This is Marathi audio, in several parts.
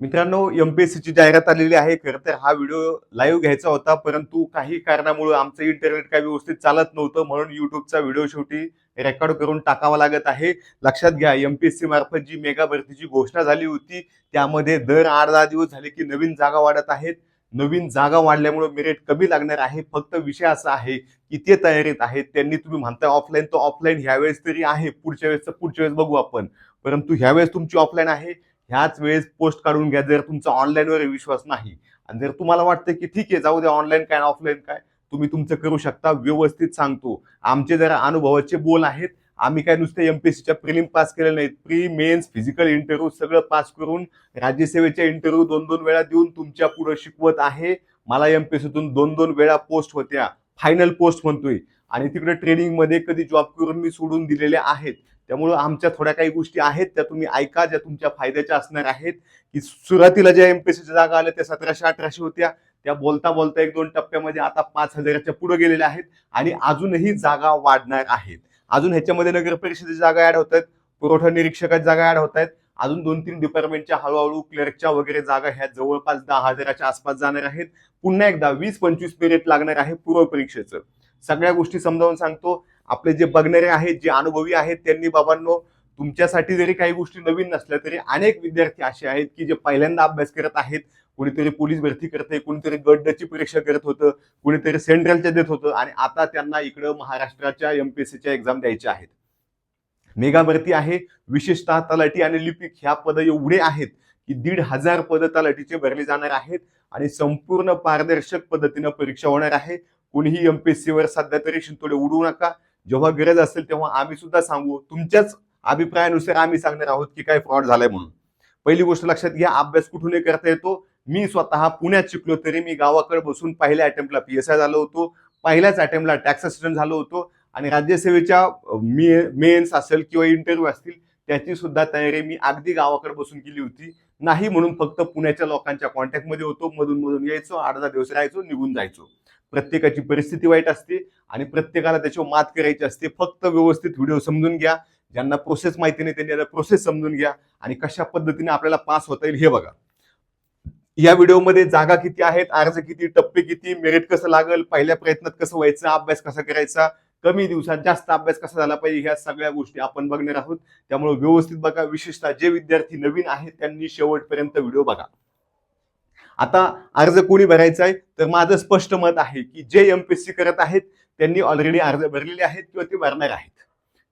मित्रांनो, एमपीएससीची जाहिरात आलेली आहे. खरं तर हा व्हिडिओ लाईव्ह घ्यायचा होता, परंतु काही कारणामुळे आमचं इंटरनेट काही व्यवस्थित चालत नव्हतं. म्हणून YouTubeचा व्हिडिओ शेवटी रेकॉर्ड करून टाकावा लागत आहे. लक्षात घ्या, एमपीएससी मार्फत जी मेगा भरतीची घोषणा झाली होती, त्यामध्ये दर 8-10 दिवस झाले की नवीन जागा वाढत आहेत. नवीन जागा वाढल्यामुळे मेरिट कमी लागणार आहे. फक्त विषय असा आहे की ते तयारीत आहेत. त्यांनी तुम्ही म्हणताय ऑफलाईन, तर ऑफलाईन ह्यावेळेस तरी आहे. पुढच्या वेळेस बघू आपण. परंतु ह्यावेळेस तुमची ऑफलाईन आहे. ह्याच वेळेस पोस्ट काढून घ्या जर तुमचा ऑनलाईनवर विश्वास नाही. आणि जर तुम्हाला वाटतं की ठीक आहे, जाऊ द्या, ऑनलाईन काय ऑफलाईन काय, तुम्ही तुमचं करू शकता. व्यवस्थित सांगतो, आमचे जरा अनुभवाचे बोल आहेत. आम्ही काय नुसते एमपीएससीच्या प्रिलिम पास केलेले नाहीत, प्री मेन्स फिजिकल इंटरव्ह्यू सगळं पास करून राज्यसेवेच्या इंटरव्ह्यू 2-2 वेळा देऊन तुमच्या पुढे शिकवत आहे. मला एमपीएससीतून 2-2 वेळा पोस्ट होत्या, फायनल पोस्ट म्हणतोय. आणि तिकडे ट्रेनिंग मध्ये कधी जॉब करून मी सोडून दिलेल्या आहेत. त्यामुळे आमच्या थोड्या काही गोष्टी आहेत त्या तुम्ही ऐका, ज्या तुमच्या फायद्याच्या असणार आहेत. की सुरुवातीला ज्या एमपीएससीच्या जागा आल्या त्या 1700-1800 होत्या, त्या बोलता बोलता 1-2 टप्प्यामध्ये आता 5000च्या पुढे गेलेल्या आहेत. आणि अजूनही जागा वाढणार आहेत. अजून ह्याच्यामध्ये नगर परिषदेच्या जागा ऍड होत आहेत, पुरवठा निरीक्षकाच्या जागा ऍड होत आहेत. अजून 2-3 डिपार्टमेंटच्या हळूहळू क्लर्कच्या वगैरे जागा ह्या जवळपास 10,000च्या आसपास जाणार आहेत. पुन्हा एकदा 20-25 मेरिट लागणार आहे पूर्व परीक्षेचं. सगळ्या गोष्टी समजावून सांगतो. आपले जे बघणारे आहेत, जे अनुभवी आहेत, त्यांनी बाबांनो, तुमच्यासाठी जरी काही गोष्टी नवीन नसल्या तरी अनेक विद्यार्थी असे आहेत की जे पहिल्यांदा अभ्यास करत आहेत. कुणीतरी पोलीस भरती करते, कुणीतरी गटची परीक्षा करत होतं, कुणीतरी सेंट्रलच्या देत होतं, आणि आता त्यांना इकडं महाराष्ट्राच्या एमपीएससीच्या एक्झाम द्यायच्या आहेत. मेगा भरती आहे. विशेषतः तलाठी आणि लिपिक ह्या पद एवढे आहेत की 1,500 पद तलाठीचे भरले जाणार आहेत. आणि संपूर्ण पारदर्शक पद्धतीनं परीक्षा होणार आहे. कोणीही एमपीएससीवर सध्या तरी शिंतोडे उडवू नका. जेव्हा गरज असेल तेव्हा आम्ही सुद्धा सांगू. तुमच्याच अभिप्रायानुसार आम्ही सांगणार आहोत की काय फ्रॉड झालाय म्हणून. पहिली गोष्ट लक्षात घ्या, अभ्यास कुठूनही करता येतो. मी स्वतः पुण्यात शिकलो तरी मी गावाकडे बसून पहिल्या अटेम्प्टला पीएसआय झालो होतो, पहिल्याच अटेम्प्टला टॅक्स असिस्टंट झालो होतो. आणि राज्यसेवेच्या मेन्स असेल किंवा इंटरव्ह्यू असतील त्याची सुद्धा तयारी मी अगदी गावाकडे बसून केली होती. नाही म्हणून फक्त पुण्याच्या लोकांच्या कॉन्टॅक्टमध्ये होतो, मधून मधून यायचो, 8-10 दिवस राहायचो, निघून जायचो. प्रत्येकाची परिस्थिती वाईट असते आणि प्रत्येकाला त्याच्यावर मात करायची असते. फक्त व्यवस्थित व्हिडिओ समजून घ्या. ज्यांना प्रोसेस माहिती नाही त्यांनी प्रोसेस समजून घ्या आणि कशा पद्धतीने आपल्याला पास होता येईल हे बघा. या व्हिडिओमध्ये जागा किती आहेत, अर्ज किती, टप्पे किती, मेरिट कसं लागल, पहिल्या प्रयत्नात कसं व्हायचं, अभ्यास कसा करायचा, कमी दिवसात जास्त अभ्यास कसा झाला पाहिजे, ह्या सगळ्या गोष्टी आपण बघणार आहोत. त्यामुळे व्यवस्थित बघा. विशेषतः जे विद्यार्थी नवीन आहेत त्यांनी शेवटपर्यंत व्हिडिओ बघा. आता अर्ज कोणी भरायचा आहे, तर माझं स्पष्ट मत आहे की जे एमपीएससी करत आहेत त्यांनी ऑलरेडी अर्ज भरलेले आहेत किंवा ते भरणार आहेत.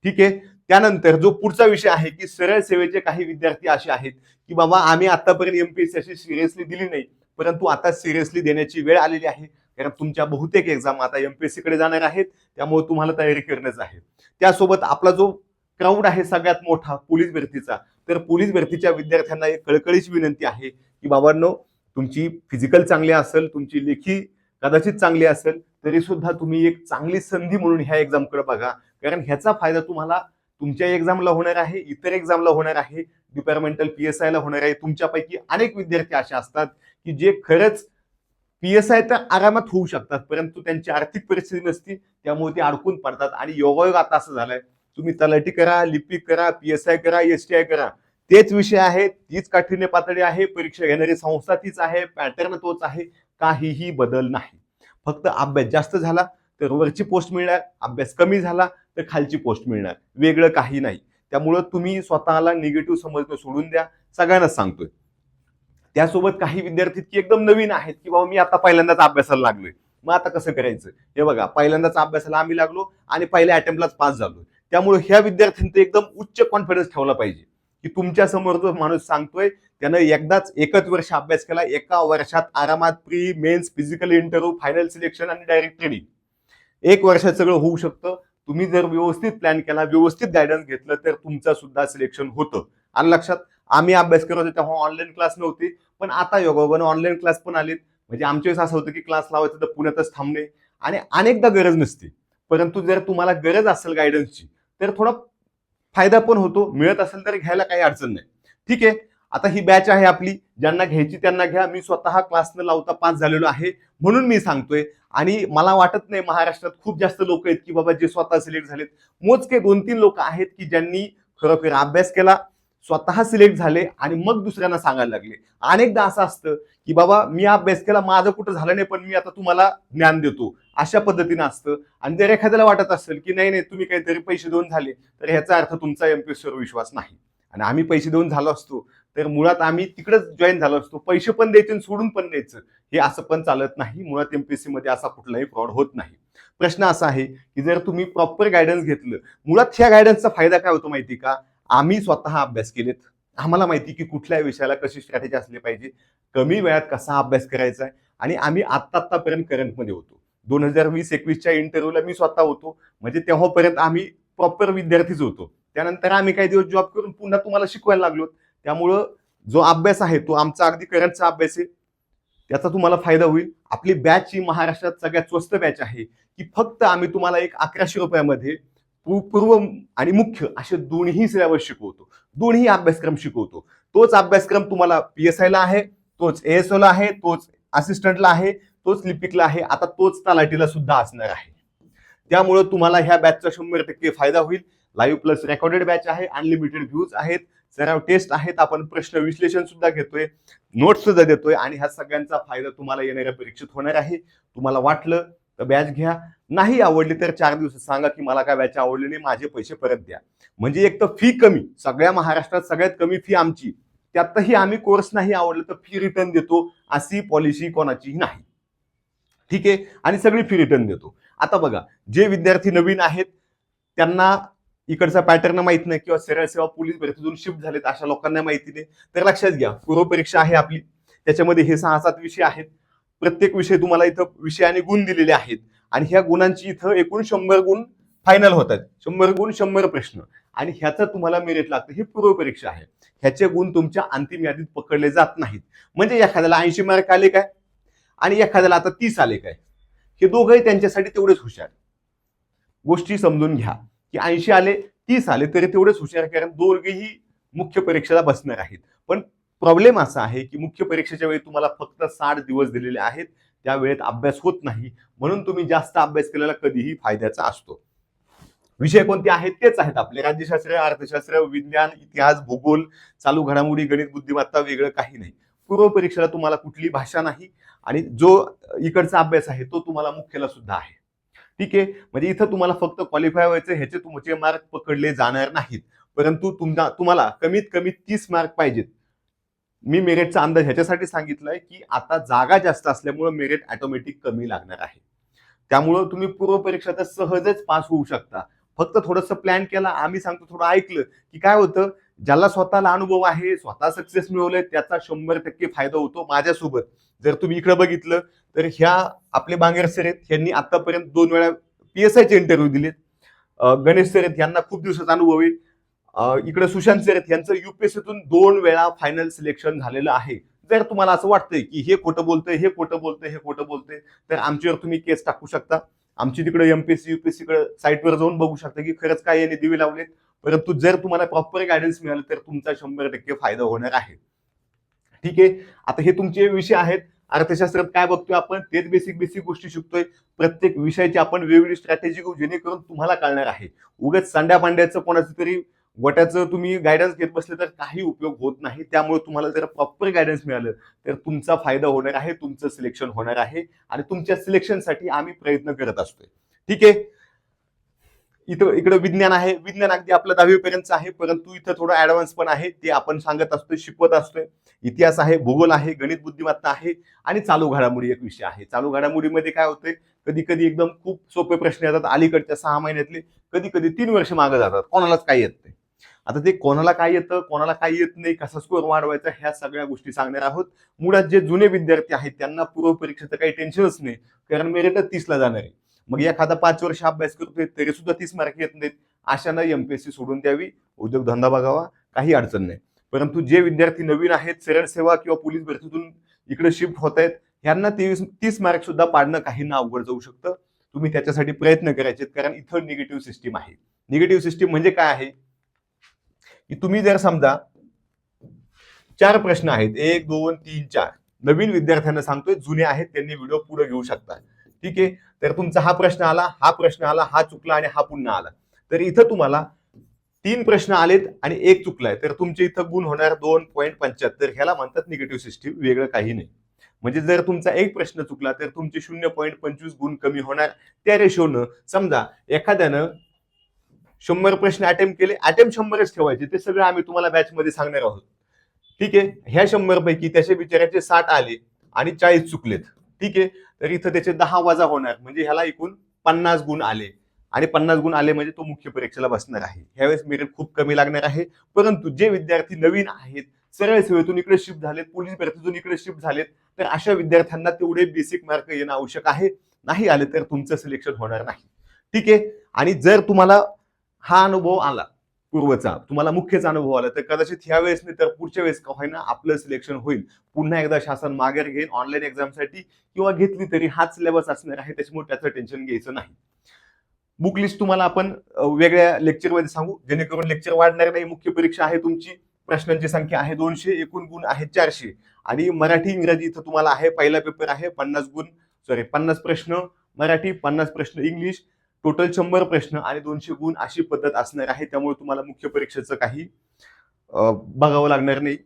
ठीक आहे. त्यानंतर जो पुढचा विषय आहे की सरळ सेवेचे काही विद्यार्थी असे आहेत की बाबा आम्ही आतापर्यंत एमपीएससी अशी सिरियसली दिली नाही, परंतु आता सिरियसली देण्याची वेळ आलेली आहे. कारण तुमच्या बहुतेक एक्झाम आता एमपीएससी कडे जाणार आहेत, त्यामुळे तुम्हाला तयारी करणंच आहे. त्यासोबत आपला जो क्राऊड आहे सगळ्यात मोठा पोलीस भरतीचा, तर पोलीस भरतीच्या विद्यार्थ्यांना एक कळकळीची विनंती आहे की बाबांनो, तुमची फिजिकल चांगली असेल, तुमची लेखी कदाचित चांगली असेल, तरी सुद्धा तुम्ही एक चांगली संधी म्हणून ह्या एक्झामकडे बघा. कारण ह्याचा फायदा तुम्हाला तुमच्या एक्झामला होणार आहे, इतर एक्झामला होणार आहे, डिपार्टमेंटल पीएसआय ला होणार आहे. तुमच्यापैकी अनेक विद्यार्थी असे असतात की जे खरंच पीएसआय तर आरामात होऊ शकतात, परंतु त्यांची आर्थिक परिस्थिती नसती, त्यामुळे ते अडकून पडतात. आणि योगायोग आता असं झालंय, तुम्ही तलाठी करा, लिपिक करा, पीएसआय करा, एसटीआय करा, तेच विषय आहे, तीच काठीण्य पातळी आहे, परीक्षा घेणारी संस्था तीच आहे, पॅटर्न तोच आहे. काहीही बदल नाही. फक्त अभ्यास जास्त झाला तर वरची पोस्ट मिळणार, अभ्यास कमी झाला तर खालची पोस्ट मिळणार, वेगळं काही नाही. त्यामुळं तुम्ही स्वतःला निगेटिव्ह समजणं सोडून द्या, सगळ्यांनाच सांगतोय. त्यासोबत काही विद्यार्थी की एकदम नवीन आहेत की बाबा मी आता पहिल्यांदाच अभ्यासाला लागलोय, मग आता कसं करायचं. हे बघा, पहिल्यांदाच अभ्यासाला आम्ही लागलो आणि पहिल्या अटेम्प्टलाच पास झालो. त्यामुळे ह्या विद्यार्थ्यांचा एकदम उच्च कॉन्फिडन्स ठेवला पाहिजे की तुमच्या समोर जो माणूस सांगतोय त्यानं एकदाच एकच वर्ष अभ्यास केला, एका वर्षात आरामात pre mains physical interview final selection आणि डायरेक्ट ट्रेनिंग, एक वर्षात सगळं होऊ शकतं. तुम्ही जर व्यवस्थित प्लॅन केला, व्यवस्थित गायडन्स घेतलं तर तुमचं सुद्धा सिलेक्शन होतं. आणि लक्षात, आम्ही अभ्यास करत होतो तेव्हा ऑनलाईन क्लास नव्हते, पण आता योगायोगाने ऑनलाईन क्लास पण आलेत. म्हणजे आमच्या वेळेस असं होतं की क्लास लावायचं तर पुण्यातच थांबणे आणि अनेकदा गरज नसते. परंतु जर तुम्हाला गरज असेल गायडन्सची तर थोडा फायदा पण होतो. मिळत असेल तर घ्यायला काही अडचण नाही. ठीक आहे. आता ही बॅच आहे आपली, ज्यांना घ्यायची त्यांना घ्या. मी स्वतः क्लास न लावता पास झालेलो आहे म्हणून मी सांगतोय. आणि मला वाटत नाही महाराष्ट्रात खूप जास्त लोक आहेत की बाबा जे स्वतः सिलेक्ट झालेत. मोजके 2-3 लोक आहेत की ज्यांनी खरोखर अभ्यास केला, स्वतः सिलेक्ट झाले आणि मग दुसऱ्यांना सांगायला लागले. अनेकदा असं असतं की बाबा मी अभ्यास केला, माझं कुठं झालं नाही, पण मी आता तुम्हाला ज्ञान देतो, अशा पद्धतीनं असतं. आणि जर एखाद्याला वाटत असेल की नाही नाही तुम्ही काहीतरी पैसे देऊन झाले, तर ह्याचा अर्थ तुमचा एमपीएससीवर विश्वास नाही. आणि आम्ही पैसे देऊन झालो असतो तर मुळात आम्ही तिकडेच जॉईन झालो असतो, पैसे पण द्यायचे आणि सोडून पण द्यायचं, हे असं पण चालत नाही. मुळात एमपीएससी मध्ये असा कुठलाही फ्रॉड होत नाही. प्रश्न असा आहे की जर तुम्ही प्रॉपर गायडन्स घेतलं, मुळात ह्या गायडन्सचा फायदा काय होतो माहिती का? आम्ही स्वतः अभ्यास केलेत, आम्हाला माहिती की कुठल्या विषयाला कशी स्ट्रॅटेजी असली पाहिजे, कमी वेळात कसा अभ्यास करायचा आहे. आणि आम्ही आत्तापर्यंत करंटमध्ये होतो. 2020-21च्या इंटरव्ह्यूला मी स्वतः होतो, म्हणजे तेव्हापर्यंत आम्ही प्रॉपर विद्यार्थीच होतो. त्यानंतर आम्ही काही दिवस जॉब करून पुन्हा तुम्हाला शिकवायला लागलो. त्यामुळं जो अभ्यास आहे तो आमचा अगदी करंटचा अभ्यास आहे, त्याचा तुम्हाला फायदा होईल. आपली बॅच ही महाराष्ट्रात सगळ्यात स्वस्त बॅच आहे, की फक्त आम्ही तुम्हाला एक 1100 रुपयामध्ये पूर्व आणि मुख्य असे दोन्ही सिलेबस शिकवतो, दोन्ही अभ्यासक्रम शिकवतो. तोच अभ्यासक्रम तुम्हाला पीएसआयला आहे, तोच एएसओला आहे, तोच असिस्टंटला आहे, तोच लिपिकला आहे, आता तोच तलाठीला सुद्धा असणार आहे. त्यामुळे तुम्हाला ह्या बॅचचा 100% फायदा होईल. लाईव्ह प्लस रेकॉर्डेड बॅच आहे, अनलिमिटेड व्ह्यूज आहेत, सराव टेस्ट आहेत, आपण प्रश्न विश्लेषण सुद्धा घेतोय, नोट्स सुद्धा देतोय, आणि ह्या सगळ्यांचा फायदा तुम्हाला येणाऱ्या परीक्षेत होणार आहे. तुम्हाला वाटलं तर बॅच घ्या, नाही आवडली तर 4 दिवसात सांगा की मला काय बॅच आवडली नाही, माझे पैसे परत द्या. म्हणजे एक तर फी कमी, सगळ्या महाराष्ट्रात सगळ्यात कमी फी आमची, त्यातही आम्ही कोर्स नाही आवडलं तर फी रिटर्न देतो, अशी पॉलिसी कोणाचीही नाही. ठीक आहे, आणि सगळी फी रिटर्न देतो. आता बघा, जे विद्यार्थी नवीन आहेत त्यांना इकडचा पॅटर्न माहित नाही, किंवा सरळ सेवा पोलीस भरतीतून शिफ्ट झालेत अशा लोकांना माहिती नाही, तर लक्षात घ्या, पूर्व परीक्षा आहे आपली, त्याच्यामध्ये हे 6-7 विषय आहेत. प्रत्येक विषय तुम्हाला इथं विषयाने गुण दिलेले आहेत, आणि ह्या गुणांची इथं एकूण 100 गुण फायनल होतात. 100 गुण 100 प्रश्न, आणि ह्याचं तुम्हाला मेरिट लागतं. ही पूर्व परीक्षा आहे, ह्याचे गुण तुमच्या अंतिम यादीत पकडले जात नाहीत. म्हणजे एखाद्याला 80 मार्क आले काय आणि एखाद्याला आता 30 आले काय, हे दोघंही त्यांच्यासाठी तेवढेच हुशार. गोष्टी समजून घ्या की 80 आले 30 आले तरी तेवढेच हुशार, कारण दोघेही मुख्य परीक्षेला बसणार आहेत. पण प्रॉब्लेम असा आहे की मुख्य परीक्षेच्या वेळी तुम्हाला फक्त 60 दिवस दिलेले आहेत, त्या वेळेत अभ्यास होत नाही, म्हणून तुम्ही जास्त अभ्यास केलेला कधीही फायद्याचा असतो. विषय कोणते आहेत तेच आहेत आपले, राज्यशास्त्र, अर्थशास्त्र, विज्ञान, इतिहास, भूगोल, चालू घडामोडी, गणित, बुद्धिमत्ता, वेगळं काही नाही. पूर्व परीक्षेला तुम्हाला कुठली भाषा नाही, आणि जो इकडचा अभ्यास आहे तो तुम्हाला मुख्यला सुद्धा आहे. ठीक आहे, म्हणजे इथं तुम्हाला फक्त क्वालिफाय व्हायचं, ह्याचे तुमचे मार्क पकडले जाणार नाहीत, परंतु तुम्हाला कमीत कमी 30 मार्क पाहिजेत. मी मेरिटचा अंदाज ह्याच्यासाठी सांगितलाय की आता जागा जास्त असल्यामुळे मेरिट ऑटोमॅटिक कमी लागणार आहे. त्यामुळं तुम्ही पूर्व परीक्षा तर सहजच पास होऊ शकता. फक्त थोडंसं प्लॅन केला, आम्ही सांगतो थोडं ऐकलं की काय होतं, ज्याला स्वतःला अनुभव आहे, स्वतः सक्सेस मिळवलंय, त्याचा 100% फायदा होतो. माझ्यासोबत जर तुम्ही इकडे बघितलं तर ह्या आपले बांगेर सर आहेत, यांनी आतापर्यंत 2 वेळा पीएसआयचे इंटरव्ह्यू दिलेत. गणेश सर आहेत, यांना खूप दिवसाचा अनुभव आहे. इकडे सुशांत सर आहेत, यांचं युपीएससीतून 2 वेळा फायनल सिलेक्शन झालेलं आहे. जर तुम्हाला असं वाटतंय की हे खोटं बोलतंय, हे खोटं बोलतंय, हे खोटं बोलतंय, तर आमच्यावर तुम्ही केस टाकू शकता. आमची तिकडे एमपीएससी युपीएससी कडे साईटवर जाऊन बघू शकता की खरंच काय यांनी दिवे लावलेत. परंतु जर तुम्हाला प्रॉपर गायडन्स मिळालं तर तुमचा 100% फायदा होणार आहे. ठीक आहे, आता हे तुमचे विषय आहेत. अर्थशास्त्रात काय बघतोय आपण, तेच बेसिक गोष्टी शिकतोय. प्रत्येक विषयाची आपण वेगवेगळी स्ट्रॅटेजी घेऊ, जेणेकरून तुम्हाला कळणार आहे. उगाच सांड्या पांड्याचं कोणाचं तरी गोट्याचं तुम्ही गायडन्स घेत बसले तर काही उपयोग होत नाही. त्यामुळे तुम्हाला जर प्रॉपर गायडन्स मिळालं तर तुमचा फायदा होणार आहे, तुमचं सिलेक्शन होणार आहे, आणि तुमच्या सिलेक्शनसाठी आम्ही प्रयत्न करत असतोय. ठीक आहे, इकडे विज्ञान आहे, विज्ञान अगदी आपलं 10वी पर्यंतच आहे, परंतु इथं थोडं ऍडव्हान्स पण आहे, ते आपण सांगत असतोय, शिकवत असतोय. इतिहास आहे, भूगोल आहे, गणित, बुद्धिमत्ता आहे, आणि चालू घडामोडी एक विषय आहे. चालू घडामोडीमध्ये काय होतंय, कधी कधी एकदम खूप सोपे प्रश्न येतात, अलीकडच्या 6 महिन्यातले, कधी कधी 3 वर्ष मागे जातात, कोणालाच काही येत नाही. आता ते कोणाला काय येतं, कोणाला काय येत नाही, कसा स्कोअर वाढवायचा, ह्या सगळ्या गोष्टी सांगणार आहोत. मुळात जे जुने विद्यार्थी आहेत त्यांना पूर्व परीक्षेचं काही टेन्शनच नाही, कारण मेरिटच 30 ला जाणार आहे. मग एखादा 5 वर्ष अभ्यास करतोय तरी सुद्धा 30 मार्क येत नाहीत, अशानं एमपीएससी सोडून द्यावी, उद्योगधंदा बघावा, काही अडचण नाही. परंतु जे विद्यार्थी नवीन आहेत, सरळ सेवा किंवा पोलीस भरतीतून इकडे शिफ्ट होत आहेत, ह्यांना 30 मार्क सुद्धा पाडणं काहींना अवघड जाऊ शकतं. तुम्ही त्याच्यासाठी प्रयत्न करायचे, कारण इथं निगेटिव्ह सिस्टीम आहे. निगेटिव्ह सिस्टीम म्हणजे काय आहे की तुम्ही जर समजा 4 प्रश्न आहेत, 1 2 3 4, नवीन विद्यार्थ्यांना सांगतोय, जुने आहेत त्यांनी व्हिडिओ पुढे घेऊ शकता. ठीक आहे, तर तुमचा हा प्रश्न आला, हा प्रश्न आला, हा चुकला आणि हा पुन्हा आला, तर इथं तुम्हाला 3 प्रश्न आलेत आणि 1 चुकलाय तर तुमचे इथं गुण होणार 2.75. ह्याला म्हणतात निगेटिव्ह सिस्टीम, वेगळं काही नाही. म्हणजे जर तुमचा एक प्रश्न चुकला तर तुमचे 0.25 गुण कमी होणार. त्या रेशोनं समजा एखाद्यानं 100 प्रश्न अटेम्प्ट केले, अटेम्प्ट 100च ठेवायचे, ते सगळं आम्ही तुम्हाला बॅच मध्ये सांगणार आहोत. ठीक आहे. ह्या 100 पैकी त्याच्या बिचाराचे 60 आले आणि 40 चुकलेत. ठीक आहे. तर इथं त्याचे 10 वजा होणार, म्हणजे ह्याला एकूण 50 गुण आले. आणि 50 गुण आले म्हणजे तो मुख्य परीक्षेला बसणार आहे. ह्यावेळेस मेरिट खूप कमी लागणार आहे. परंतु जे विद्यार्थी नवीन आहेत, सरळ सेवेतून इकडे शिफ्ट झालेत, पोलीस भरतीतून इकडे शिफ्ट झालेत, तर अशा विद्यार्थ्यांना तेवढे बेसिक मार्क येणं आवश्यक आहे. नाही आले तर तुमचं सिलेक्शन होणार नाही. ठीक आहे. आणि जर तुम्हाला हा अनुभव आला पूर्वचा, तुम्हाला मुख्यचा अनुभव आला, तर कदाचित ह्या वेळेस नाही तर पुढच्या वेळेस का होईना आपलं सिलेक्शन होईल. पुन्हा एकदा शासन माघार घेईन ऑनलाईन एक्झामसाठी, किंवा घेतली तरी हाच सिलेबस असणार आहे, त्याच्यामुळे त्याचं टेन्शन घ्यायचं नाही. बुक लिस्ट तुम्हाला आपण वेगळ्या लेक्चरमध्ये सांगू, जेणेकरून लेक्चर वाढणार नाही. मुख्य परीक्षा आहे तुमची, प्रश्नांची संख्या आहे 200, एकूण गुण आहे 400. आणि मराठी इंग्रजी इथं तुम्हाला आहे, पहिला पेपर आहे 50 प्रश्न मराठी, 50 प्रश्न इंग्लिश, टोटल 100 प्रश्न आणि 200 गुण अशी पद्धत असणार आहे. त्यामुळे तुम्हाला मुख्य परीक्षेचं काही बघावं लागणार नाही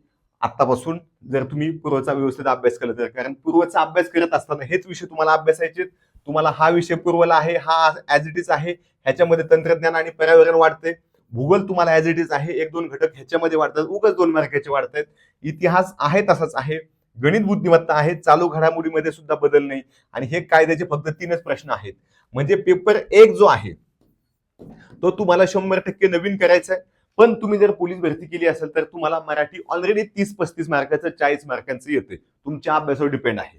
आतापासून, जर तुम्ही पूर्वचा व्यवस्थित अभ्यास केला तर. कारण पूर्वचा अभ्यास करत असताना हेच विषय तुम्हाला अभ्यासायचे. तुम्हाला हा विषय पूर्वला आहे, हा ऍज इट इज आहे, ह्याच्यामध्ये तंत्रज्ञान आणि पर्यावरण वाढते. भूगोल तुम्हाला ऍज इट इज आहे, 1-2 घटक ह्याच्यामध्ये वाढतात, उगाच 2 मार्काचे वाढतात. इतिहास आहे तसाच आहे, गणित बुद्धिमत्ता आहे, चालू घडामोडीमध्ये सुद्धा बदल नाही. आणि हे कायद्याचे फक्त 3च प्रश्न आहेत. म्हणजे पेपर 1 जो आहे तो तुम्हाला 100% नवीन करायचा आहे. पण तुम्ही जर पोलीस भरती केली असेल तर तुम्हाला मराठी ऑलरेडी 30-35 मार्काचं 40 मार्कांचं येते, तुमच्या अभ्यासावर डिपेंड आहे.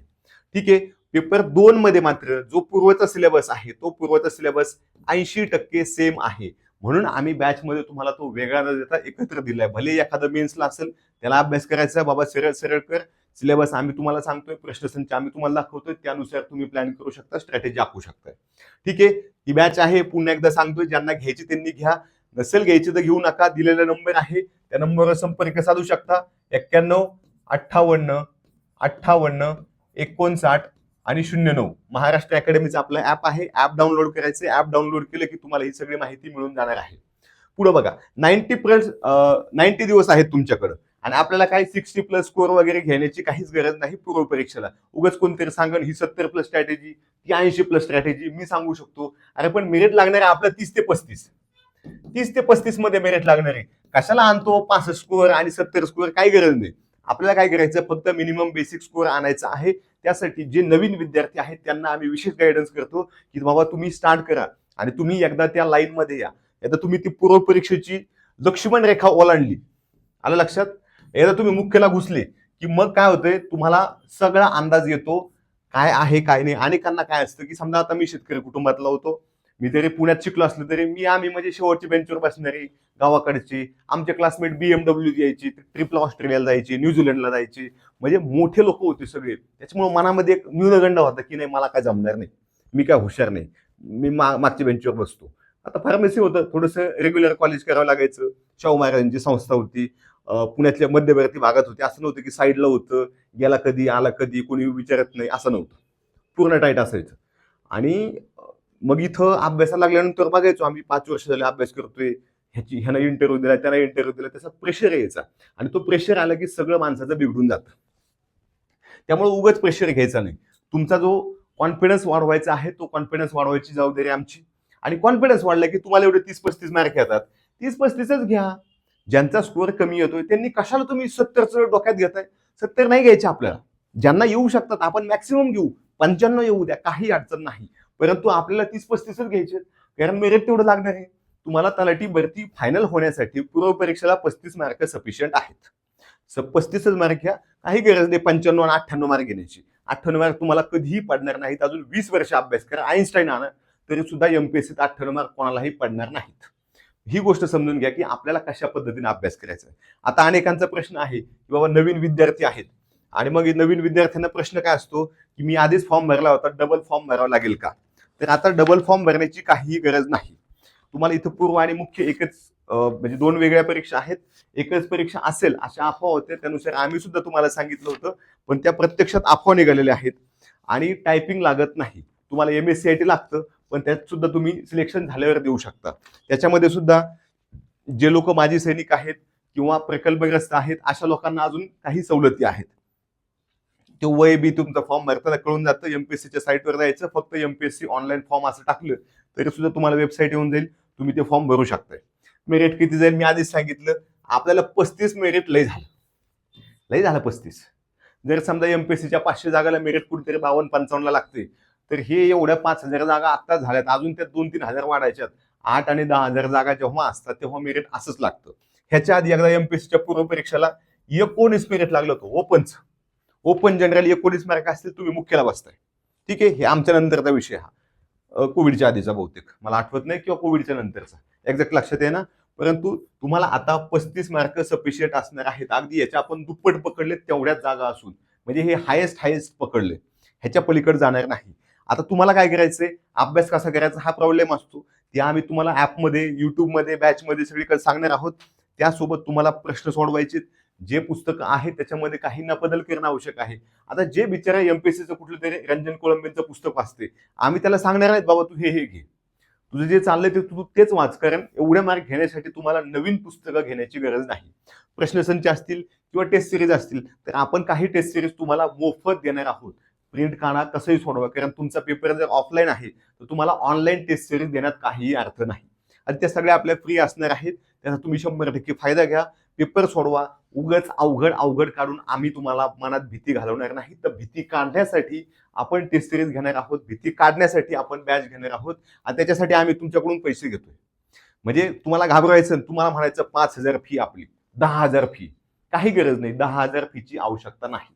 ठीक आहे. पेपर 2 मध्ये मात्र जो पूर्वचा सिलेबस आहे, तो पूर्वचा सिलेबस 80% सेम आहे. म्हणून आम्ही बॅच मध्ये तुम्हाला तो वेगळा न देता एकत्र दिलाय. भले एखादं मेन्सला असेल, त्याला अभ्यास करायचा, बाबा सरळ सरळ कर, सिलेबस आम्ही तुम्हाला सांगतोय, प्रश्नसंच आम्ही तुम्हाला दाखवतोय, त्यानुसार तुम्ही प्लॅन करू शकता, स्ट्रॅटेजी आखू शकता. ठीक आहे. ही बॅच आहे, पुन्हा एकदा सांगतोय, ज्यांना घ्यायची त्यांनी घ्या, नसेल घ्यायची तर घेऊ नका. दिलेला नंबर आहे त्या नंबरवर संपर्क साधू शकता. 91 58 58 59 आणि 09. महाराष्ट्र अकॅडमीचं आपलं ऍप आहे, ऍप डाउनलोड करायचं. ऍप डाउनलोड केलं की तुम्हाला ही सगळी माहिती मिळून जाणार आहे. पुढे बघा, 90 दिवस आहेत तुमच्याकडे, आणि आपल्याला काही 60+ स्कोर वगैरे घेण्याची काहीच गरज नाही पूर्व परीक्षेला. उगाच कोणतरी सांगन ही 70+ स्ट्रॅटेजी, ती 80+ स्ट्रॅटेजी, मी सांगू शकतो. अरे पण मेरिट लागणार आहे आपलं 30 ते 35 मध्ये मेरिट लागणार आहे. कशाला आणतो 65 स्कोर आणि 70 स्कोर, काही गरज नाही. आपल्याला काय करायचं, फक्त मिनिमम बेसिक स्कोर आणायचा आहे. त्यासाठी जे नवीन विद्यार्थी आहेत त्यांना आम्ही विशेष गायडन्स करतो की बाबा तुम्ही स्टार्ट करा आणि तुम्ही एकदा त्या लाईन मध्ये या. एकदा तुम्ही ती पूर्व परीक्षेची लक्ष्मण रेखा ओलांडली, आलं लक्षात, एकदा तुम्ही मुख्यला घुसले की मग काय होतंय, तुम्हाला सगळा अंदाज येतो काय आहे काय नाही. अनेकांना काय असतं की समजा आता मी शेतकरी कुटुंबातला होतो, मी तरी पुण्यात शिकलो असलो तरी आम्ही म्हणजे शेवटच्या बेंचवर बसणारे गावाकडचे, आमचे क्लासमेट BMW यायची, ट्रिपला ऑस्ट्रेलियाला जायची, न्यूझीलंडला जायची, म्हणजे मोठे लोक होते सगळे. त्याच्यामुळे मनामध्ये एक न्यूनगंड होता की नाही मला काय जमणार नाही, मी काय हुशार नाही, मी मागच्या बेंचवर बसतो. आता फार्मसी होतं, थोडंसं रेग्युलर कॉलेज करावं लागायचं. शाहू महाराजांची संस्था होती, पुण्यातल्या मध्यवर्ती भागात होती. असं नव्हतं की साईडला होतं, गेला कधी आला कधी कोणी विचारत नाही, असं नव्हतं, पूर्ण टाईट असायचं. आणि मग इथं अभ्यासाला लागल्यानंतर बघायचो आम्ही 5 वर्ष झाले अभ्यास करतोय, ह्यानं इंटरव्ह्यू दिला, त्याला इंटरव्ह्यू दिला, त्याचा प्रेशर यायचा. आणि तो प्रेशर आला की सगळं माणसाचं बिघडून जातं. त्यामुळे उगाच प्रेशर घ्यायचा नाही. तुमचा जो कॉन्फिडन्स वाढवायचा आहे, तो कॉन्फिडन्स वाढवायची जबाबदारी आमची. आणि कॉन्फिडन्स वाढला की तुम्हाला एवढे 30-35 मार्क येतात, 30-35च घ्या. ज्यांचा स्कोअर कमी येतोय त्यांनी कशाला तुम्ही 70चं डोक्यात घेताय, 70 नाही घ्यायचे आपल्याला. ज्यांना येऊ शकतात आपण मॅक्सिमम घेऊ, 95 येऊ द्या, काही अडचण नाही. परंतु आपल्याला 30-35च घ्यायचे, कारण मेरिट तेवढं लागणार आहे. तुम्हाला तलाठी भरती फायनल होण्यासाठी पूर्व परीक्षेला 35 मार्क सफिशियंट आहेत. 35च मार्क घ्या, काही गरज नाही 95 आणि 98 मार्क घेण्याची. 98 मार्क तुम्हाला कधीही पडणार नाहीत. अजून 20 वर्ष अभ्यास करा, आईन्स्टाईन आणा, तरी सुद्धा MPSCत 98 मार्क कोणालाही पडणार नाहीत. ही गोष्ट समजून घ्या की आपल्याला कशा पद्धतीने अभ्यास करायचा आहे. आता अनेकांचा प्रश्न आहे की बाबा नवीन विद्यार्थी आहेत, आणि मग नवीन विद्यार्थ्यांना प्रश्न काय असतो की मी आधीच फॉर्म भरला होता, डबल फॉर्म भरावा लागेल का? तर आता डबल फॉर्म भरण्याची काहीही गरज नाही. तुम्हाला इथं पूर्व आणि मुख्य एकच, म्हणजे 2 वेगळ्या परीक्षा आहेत, एकच परीक्षा असेल अशा अफवा होत्या. त्यानुसार आम्ही सुद्धा तुम्हाला सांगितलं होतं, पण त्या प्रत्यक्षात अफवा निघालेल्या आहेत. आणि टायपिंग लागत नाही, तुम्हाला MSCIT लागतं, पण त्यात सुद्धा तुम्ही सिलेक्शन झाल्यावर देऊ शकता. त्याच्यामध्ये सुद्धा जे लोक माजी सैनिक आहेत किंवा प्रकल्पग्रस्त आहेत अशा लोकांना अजून काही सवलती आहेत. ते वय बी तुमचा फॉर्म भरताना कळून जातं. एमपीएससीच्या साईटवर जायचं, फक्त एमपीएससी ऑनलाईन फॉर्म असं टाकलं तरी सुद्धा तुम्हाला वेबसाईट येऊन जाईल, तुम्ही ते फॉर्म भरू शकताय. मेरिट किती जाईल मी आधीच सांगितलं, आपल्याला 35 मेरिट लय झालं 35. जर समजा एमपीएससीच्या 500 जागाला मेरिट कुठेतरी 52-55 लागते, तर हे एवढ्या 5,000 जागा आता झाल्यात, अजून त्या 2-3 हजार वाढायच्यात. 8 आणि 10,000 जागा जेव्हा असतात तेव्हा मेरिट असंच लागतं. ह्याच्या आधी एकदा एमपीएससीच्या पूर्व परीक्षेला 19 मेरिट लागलं होतं ओपनचं. ओपन जनरल 19 मार्क असतील, तुम्ही मुख्यला बसताय. ठीक आहे, हे आमच्या नंतरचा विषय हा, कोविडच्या आधीचा बहुतेक मला आठवत नाही, किंवा कोविडच्या नंतरचा एक्झॅक्ट लक्षात आहे ना. परंतु तुम्हाला आता 35 मार्क सफिशियंट असणार आहेत. अगदी याच्या आपण दुप्पट पकडले तेवढ्याच जागा असून, म्हणजे हे हायेस्ट पकडले, ह्याच्या पलीकडे जाणार नाही. आता तुम्हाला काय करायचंय, अभ्यास कसा करायचा हा प्रॉब्लेम असतो, ते आम्ही तुम्हाला ऍपमध्ये, युट्यूबमध्ये, बॅचमध्ये सगळीकडे सांगणार आहोत. त्यासोबत तुम्हाला प्रश्न सोडवायचे, जे पुस्तक आहे त्याच्यामध्ये काही ना बदल करणं आवश्यक आहे. आता जे बिचारा एमपीएससीचं कुठलं तरी रंजन कोळंबेंचं पुस्तक वाचते, आम्ही त्याला सांगणार नाहीत बाबा तू हे घे, तुझं जे चाललंय ते तू तेच वाच, कारण एवढे मार्क घेण्यासाठी तुम्हाला नवीन पुस्तकं घेण्याची गरज नाही. प्रश्नसंच असतील किंवा टेस्ट सिरीज असतील तर आपण काही टेस्ट सिरीज तुम्हाला मोफत देणार आहोत. प्रिंट काढा, कसंही सोडवा, कारण तुमचा पेपर जर ऑफलाईन आहे तर तुम्हाला ऑनलाईन टेस्ट सिरीज देण्यात काहीही अर्थ नाही. आणि त्या सगळ्या आपल्या फ्री असणार आहेत, त्याचा तुम्ही 100% फायदा घ्या, पेपर सोडवा. उगाच अवघड काढून आम्ही तुम्हाला मनात भीती घालवणार नाही. तर भीती काढण्यासाठी आपण टेस्ट सिरीज घेणार आहोत, भीती काढण्यासाठी आपण बॅच घेणार आहोत, आणि त्याच्यासाठी आम्ही तुमच्याकडून पैसे घेतोय. म्हणजे तुम्हाला घाबरायचं, तुम्हाला म्हणायचं 5,000 फी आपली, 10,000 फी, काही गरज नाही. 10,000 फीची आवश्यकता नाही,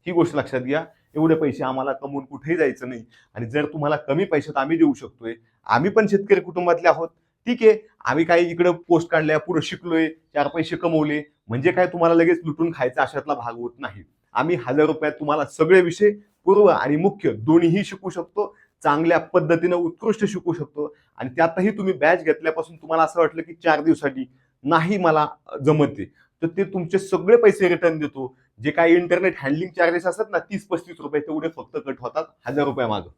ही गोष्ट लक्षात घ्या. एवढे पैसे आम्हाला कमवून कुठेही जायचं नाही. आणि जर तुम्हाला कमी पैशात आम्ही देऊ शकतोय, आम्ही पण शेतकरी कुटुंबातले आहोत. ठीक आहे, आम्ही काही इकडे पोस्ट काढल्या, पुढे शिकलोय, 4 पैसे कमवले, म्हणजे काय तुम्हाला लगेच लुटून खायचा अशातला भाग होत नाही. आम्ही 1,000 रुपयात तुम्हाला सगळे विषय पूर्व आणि मुख्य दोन्हीही शिकू शकतो, चांगल्या पद्धतीने उत्कृष्ट शिकू शकतो. आणि त्यातही तुम्ही बॅच घेतल्यापासून तुम्हाला असं वाटलं की 4 दिवसांनी नाही मला जमते, तर ते तुमचे सगळे पैसे रिटर्न देतो. जे काही इंटरनेट हँडलिंग चार्जेस असतात ना 30-35 रुपये, तेवढे फक्त कट होतात 1,000 रुपया मागं.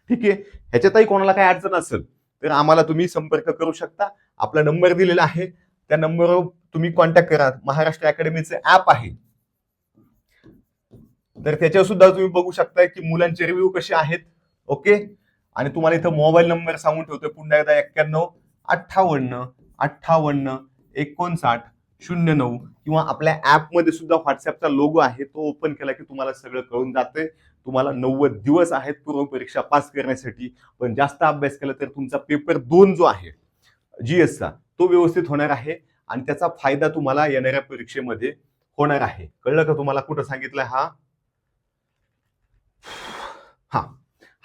ठीक आहे, ह्याच्यातही कोणाला काही अडचण असेल तर आम्हाला तुम्ही संपर्क करू शकता. आपला नंबर दिलेला आहे, त्या नंबरवर तुम्ही कॉन्टॅक्ट करा. महाराष्ट्र अकॅडमीचं ऍप आहे, तर त्याच्यावर सुद्धा तुम्ही बघू शकता की मुलांचे रिव्ह्यू कसे आहेत. ओके, आणि तुम्हाला इथं मोबाईल नंबर सांगून ठेवतोय पुन्हा एकदा, 91-58-58-59-09, किंवा आपल्या ऍपमध्ये सुद्धा व्हॉट्सअपचा लोगो आहे, तो ओपन केला की तुम्हाला सगळं कळून जाते. तुम्हाला 90 दिवस आहेत पूर्व परीक्षा पास करण्यासाठी. पण जास्त अभ्यास केला तर तुमचा पेपर 2 जो आहे जीएसचा, तो व्यवस्थित होणार आहे, आणि त्याचा फायदा तुम्हाला येणाऱ्या परीक्षेमध्ये होणार आहे. कळलं का तुम्हाला? कुठं सांगितलंय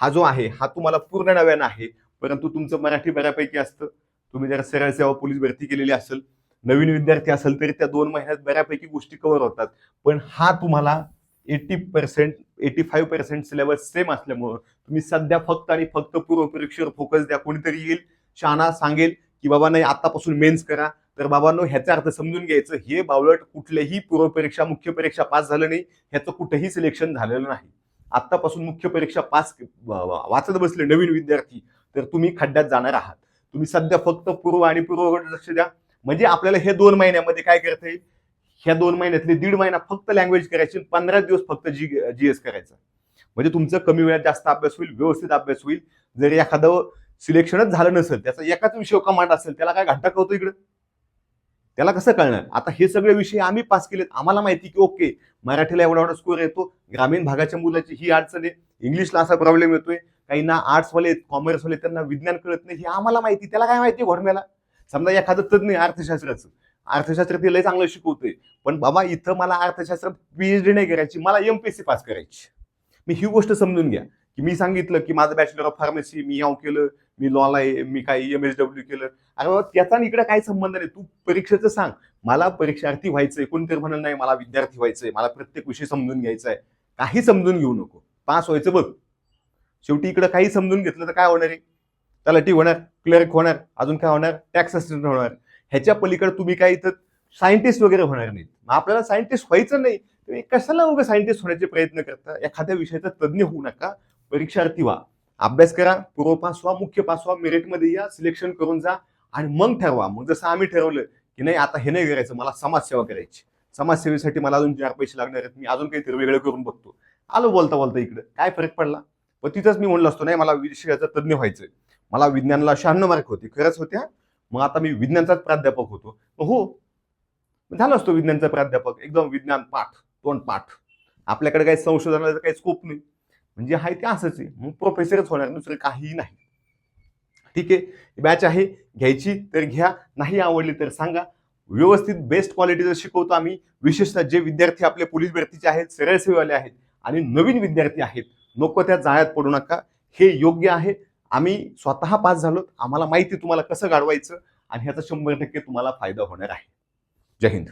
हा जो आहे हा तुम्हाला पूर्ण नव्यानं आहे, परंतु तुमचं मराठी बऱ्यापैकी असतं. तुम्ही जर सरळ सेवा पोलीस भरती केलेली असेल, नवीन विद्यार्थी असेल, तरी त्या 2 महिन्यात बऱ्यापैकी गोष्टी कव्हर होतात. पण हा तुम्हाला 80%, 85% सिलेबस सेम असल्यामुळं तुम्ही सध्या फक्त आणि फक्त पूर्व परीक्षेवर फोकस द्या. कोणीतरी येईल शाणा सांगेल की बाबा नाही आतापासून मेन्स करा, तर बाबांनो ह्याचा अर्थ समजून घ्यायचं, हे बावळट कुठल्याही पूर्व परीक्षा मुख्य परीक्षा पास झालं नाही, ह्याचं कुठेही सिलेक्शन झालेलं नाही. आतापासून मुख्य परीक्षा पास वाचत बसले नवीन विद्यार्थी तर तुम्ही खड्ड्यात जाणार आहात. तुम्ही सध्या फक्त पूर्व आणि पूर्वकडे लक्ष द्या. म्हणजे आपल्याला हे 2 महिन्यामध्ये काय करता येईल, ह्या 2 महिन्यातले 1.5 महिना फक्त लँग्वेज करायची, 15 दिवस फक्त जीएस करायचा. म्हणजे तुमचं कमी वेळात जास्त अभ्यास होईल, व्यवस्थित अभ्यास होईल. जर एखादं सिलेक्शनच झालं नसेल, त्याचा एकाच विषय कमांड असेल, त्याला काय घंटा कळतो इकडे, त्याला कसं कळणार? आता हे सगळे विषय आम्ही पास केलेत, आम्हाला माहिती की ओके मराठीला एवढा स्कोर येतो, ग्रामीण भागाच्या मुलाची ही अडचण आहे, इंग्लिशला असा प्रॉब्लेम येतोय, काहींना आर्ट्सवाले कॉमर्सवाले त्यांना विज्ञान कळत नाही, हे आम्हाला माहिती. त्याला काय माहिती घोडम्याला? समजा एखादं तज्ञ अर्थशास्त्र ते लय चांगलं शिकवतोय, पण बाबा इथं मला अर्थशास्त्र पीएचडी नाही करायची, मला एमपीएससी पास करायची. मी ही गोष्ट समजून घ्या की मी सांगितलं की माझं बॅचलर ऑफ फार्मसी मी याव केलं, मी लॉला आहे, मी काही MSW केलं. अरे बाबा त्याचा इकडे काही संबंध नाही. तू परीक्षेचं सांग, मला परीक्षार्थी व्हायचंय. कोणतरी म्हणाल नाही मला विद्यार्थी व्हायचंय, मला प्रत्येक विषय समजून घ्यायचा आहे. काही समजून घेऊ नको, पास व्हायचं बघ. शेवटी इकडे काही समजून घेतलं तर काय होणार आहे? तलाठी होणार, क्लर्क होणार, अजून काय होणार, टॅक्स असिस्टंट होणार. ह्याच्या पलीकडे तुम्ही काय इथं सायंटिस्ट वगैरे होणार नाहीत. आपल्याला सायंटिस्ट व्हायचं नाही, तुम्ही कशाला उगा सायंटिस्ट होण्याचे प्रयत्न करता? एखाद्या विषयाचा तज्ञ होऊ नका, परीक्षार्थी व्हा, अभ्यास करा, पूर्व पास व्हा, मुख्य पास व्हा, मेरिटमध्ये या, सिलेक्शन करून जा, आणि मग ठरवा. मग जसं आम्ही ठरवलं की नाही आता हे नाही करायचं, मला समाजसेवा करायची, समाजसेवेसाठी मला अजून 4 पैसे लागणार आहेत, मी अजून काहीतरी वेगळं करून बघतो. आलो बोलता बोलता इकडं, काय फरक पडला? पण तिथंच मी म्हणलो असतो, नाही मला विषयाचा तज्ञ व्हायचंय, मला विज्ञानाला 96 मार्क होते, खरंच होत्या, मग आता मी विज्ञानचाच प्राध्यापक होतो. हो, झालं असतो विज्ञानचा प्राध्यापक, एकदम विज्ञान पाठ, तोंड पाठ. आपल्याकडे काही संशोधनाचा काही स्कोप नाही, म्हणजे आहे ते असंच आहे, मग प्रोफेसरच होणार, दुसरं काहीही नाही. ठीक आहे, बॅच आहे, घ्यायची तर घ्या, नाही आवडली तर सांगा. व्यवस्थित बेस्ट क्वालिटीचं शिकवतो आम्ही. विशेषतः जे विद्यार्थी आपले पोलीस भरतीचे आहेत, सरळ सेवेवाले आहेत आणि नवीन विद्यार्थी आहेत, नको त्या जाळ्यात पडू नका. हे योग्य आहे. आम्ही स्वतः पास झालो, आम्हाला माहिती तुम्हाला कसं घडवायचं आणि ह्याचा 100% तुम्हाला फायदा होणार आहे. जय हिंद.